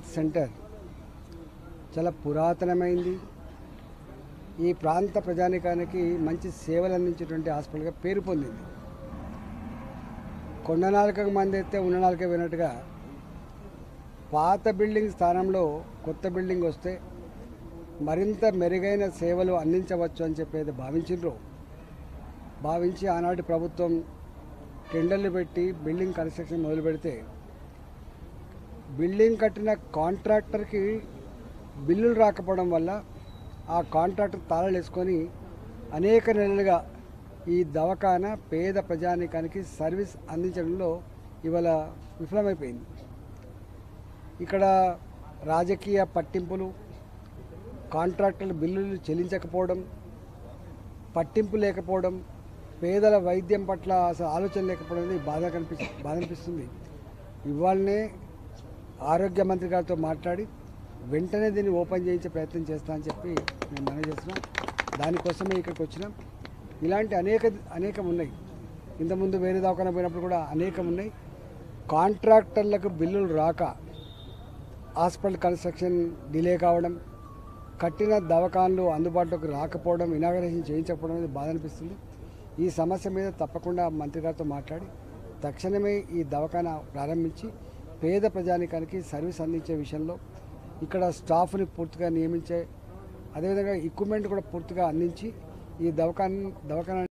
Health centre చాలా పురాతనమైంది. ఈ ప్రాంత ప్రజానికానికి మంచి సేవలు అందించేటువంటి హాస్పిటల్గా పేరు పొందింది. కొండ నాలుకకు మంది అయితే ఉన్న నాలుక వినట్టుగా పాత బిల్డింగ్ స్థానంలో కొత్త బిల్డింగ్ వస్తే మరింత మెరుగైన సేవలు అందించవచ్చు అని చెప్పేది భావించి ఆనాటి ప్రభుత్వం టెండర్లు పెట్టి బిల్డింగ్ కన్స్ట్రక్షన్ మొదలు పెడితే బిల్డింగ్ కట్టిన కాంట్రాక్టర్కి బిల్లులు రాకపోవడం వల్ల ఆ కాంట్రాక్టర్ తాళాలు వేసుకొని అనేక నెలలుగా ఈ దవాఖానా పేద ప్రజానీకానికి సర్వీస్ అందించడంలో ఇవాళ విఫలమైపోయింది. ఇక్కడ రాజకీయ పట్టింపులు, కాంట్రాక్టర్ల బిల్లులు చెల్లించకపోవడం, పట్టింపు లేకపోవడం, పేదల వైద్యం పట్ల అసలు ఆలోచన లేకపోవడం అనేది బాధ అనిపిస్తుంది. ఇవాళనే ఆరోగ్య మంత్రి గారితో మాట్లాడి వెంటనే దీన్ని ఓపెన్ చేయించే ప్రయత్నం చేస్తా అని చెప్పి మేము మనవి చేస్తున్నాం. దానికోసమే ఇక్కడికి వచ్చినాం. ఇలాంటి అనేకం ఉన్నాయి. ఇంతకుముందు వేరే దవాఖానా పోయినప్పుడు కూడా అనేకం ఉన్నాయి. కాంట్రాక్టర్లకు బిల్లులు రాక హాస్పిటల్ కన్స్ట్రక్షన్ డిలే కావడం, కట్టిన దవాఖానలు అందుబాటులోకి రాకపోవడం, ఇనాగరేషన్ చేయించకపోవడం అనేది బాధ అనిపిస్తుంది. ఈ సమస్య మీద తప్పకుండా మంత్రి గారితో మాట్లాడి తక్షణమే ఈ దవాఖానా ప్రారంభించి పేద ప్రజానికానికి సర్వీస్ అందించే విషయంలో ఇక్కడ స్టాఫ్ని పూర్తిగా నియమించే, అదేవిధంగా ఎక్విప్మెంట్ కూడా పూర్తిగా అందించి ఈ దవాఖానా